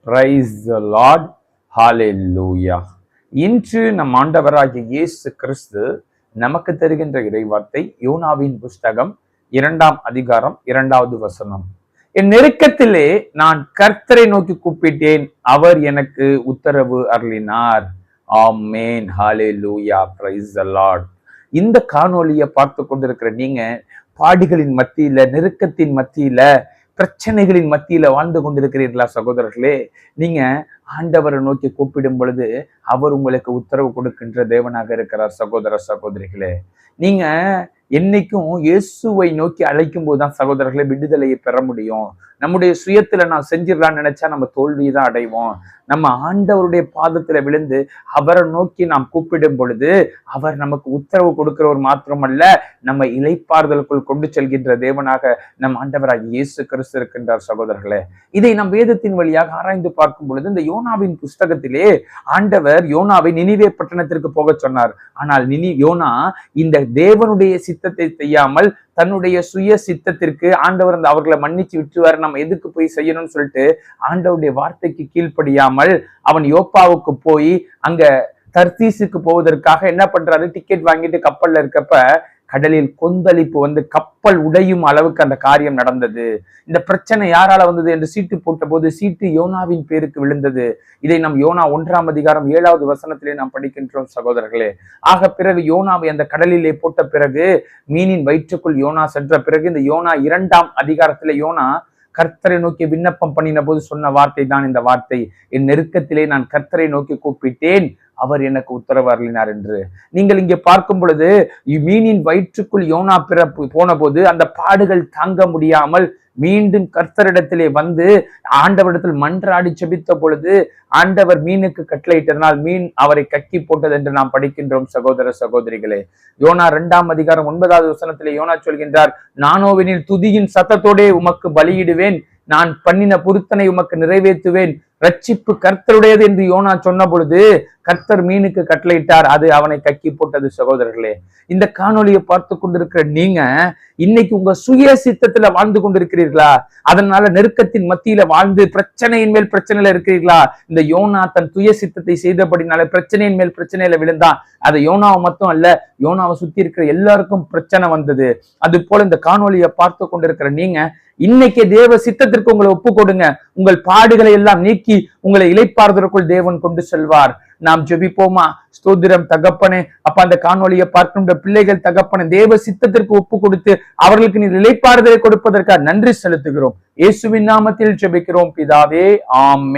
Price the Lord. ஹalleluya. இன்று நம் ஆண்டவராகிய இயேசு கிறிஸ்து நமக்கு தருகின்ற இறைவார்த்தை யோனாவின் புஸ்தகம் 2ஆம் அதிகாரம் 2வது வசனம். என் நெருக்கத்திலே நான் கர்த்தரை நோக்கி கூப்பிட்டேன், அவர் எனக்கு உத்தரவு அருளினார். Amen. Hallelujah. Praise the lord. இந்த காணொளியை பார்த்து கொண்டிருக்கிற நீங்க பாடுகளின் மத்தியில, நெருக்கத்தின் மத்தியில, பிரச்சனைகளின் மத்தியில வாழ்ந்து கொண்டிருக்கிறீர்களா சகோதரர்களே? நீங்க ஆண்டவரை நோக்கி கூப்பிடும் பொழுது அவர் உங்களுக்கு உத்தரவு கொடுக்கின்ற தேவனாக இருக்கிறார். சகோதர சகோதரிகளே, நீங்க என்னைக்கும் இயேசுவை நோக்கி அழைக்கும் போதுதான் சகோதரர்களை விடுதலையை பெற முடியும். நம்முடைய சுயத்துல நான் செஞ்சிடலாம்னு நினைச்சா நம்ம தோல்வியை தான் அடைவோம். நம்ம ஆண்டவருடைய பாதத்துல விழுந்து அவரை நோக்கி நாம் கூப்பிடும் பொழுது அவர் நமக்கு உத்தரவு கொடுக்கிறவர் மாத்திரமல்ல, நம்ம இளைப்பாறுதலுக்குள் கொண்டு செல்கின்ற தேவனாக நம் ஆண்டவராகிய இயேசு கிறிஸ்து இருக்கின்றார். சகோதரர்களே, இதை நம் வேதத்தின் வழியாக ஆராய்ந்து பார்க்கும் பொழுது இந்த யோனாவின் புஸ்தகத்திலே ஆண்டவர் யோனாவை நினிவே பட்டணத்திற்கு போக சொன்னார். ஆனால் யோனா இந்த தேவனுடைய சித்தத்தை செய்யாமல் தன்னுடைய சுய சித்தத்திற்கு ஆண்டவர் அவர்களை மன்னிச்சு விட்டுவார், நம்ம எதுக்கு போய் செய்யணும்னு சொல்லிட்டு ஆண்டவருடைய வார்த்தைக்கு கீழ்ப்படியாமல் அவன் யோப்பாவுக்கு போய் அங்க தர்சீசுக்கு போவதற்காக என்ன பண்றாரு, டிக்கெட் வாங்கிட்டு கப்பல்ல இருக்கப்ப கடலில் கொந்தளிப்பு வந்து கப்பல் உடையும் அளவுக்கு அந்த காரியம் நடந்தது. இந்த பிரச்சனை யாரால வந்தது என்று சீட்டு போட்ட போது சீட்டு யோனாவின் பேருக்கு விழுந்தது. இதை நம் யோனா 1ஆம் அதிகாரம் 7வது வசனத்திலே நாம் படிக்கின்றோம் சகோதரர்களே. ஆக பிறகு யோனாவை அந்த கடலிலே போட்ட பிறகு மீனின் வயிற்றுக்குள் யோனா சென்ற பிறகு இந்த யோனா 2ஆம் அதிகாரத்திலே யோனா கர்த்தரை நோக்கி விண்ணப்பம் பண்ணின போது சொன்ன வார்த்தை தான் இந்த வார்த்தை, என் நெருக்கத்திலே நான் கர்த்தரை நோக்கி கூப்பிட்டேன், அவர் எனக்கு உத்தரவு அருளினார் என்று. நீங்கள் இங்கே பார்க்கும் பொழுது மீனின் வயிற்றுக்குள் யோனா போன போது அந்த பாடுகள் தாங்க முடியாமல் மீண்டும் கர்த்தரிடத்திலே வந்து ஆண்டவரிடத்தில் மன்றாடி செபித்த பொழுது ஆண்டவர் மீனுக்கு கட்டளையிட்டதனால் மீன் அவரை கக்கி போட்டது என்று நாம் படிக்கின்றோம். சகோதர சகோதரிகளே, யோனா 2ஆம் அதிகாரம் 9வது வசனத்திலே யோனா சொல்கின்றார், நானோவெனில் துதியின் சத்தத்தோடே உமக்கு பலியிடுவேன், நான் பண்ணின பொருத்தனை உமக்கு நிறைவேற்றுவேன், ரட்சிப்பு கர்த்தருடையது என்று யோனா சொன்ன பொழுது கர்த்தர் மீனுக்கு கட்டளையிட்டார், அது அவனை கக்கி போட்டது. சகோதரர்களே, இந்த காணொலியை பார்த்து கொண்டிருக்கிற நீங்க இன்னைக்கு உங்க சுய சித்தத்துல வாழ்ந்து கொண்டிருக்கிறீர்களா? அதனால நெருக்கத்தின் மத்தியில வாழ்ந்து பிரச்சனையின் மேல் பிரச்சனையில இருக்கிறீர்களா? இந்த யோனா தன் சுய சித்தத்தை செய்தபடினால பிரச்சனையின் மேல் பிரச்சனையில விழுந்தான். அது யோனாவை மட்டும் அல்ல, யோனாவை சுத்தி இருக்கிற எல்லாருக்கும் பிரச்சனை வந்தது. அது போல இந்த காணொலியை பார்த்து கொண்டிருக்கிற நீங்க இன்னைக்கு தேவ சித்தத்திற்கு உங்களை ஒப்பு கொடுங்க. உங்கள் பாடுகளை எல்லாம் நீக்கி உங்களை இளைப்பாறுதலுக்குள் தேவன் கொண்டு செல்வார். நாம் ஜெபிப்போமா? ஸ்தோத்திரம் தகப்பனே. அப்ப அந்த காணொலியை பார்க்கின்ற பிள்ளைகள் தகப்பனே, தேவ சித்தத்திற்கு ஒப்பு கொடுத்து அவர்களுக்கு நீர் இளைப்பாறுதலை கொடுப்பதற்காக நன்றி செலுத்துகிறோம். இயேசுவின் நாமத்தில் ஜெபிக்கிறோம் பிதாவே, ஆமென்.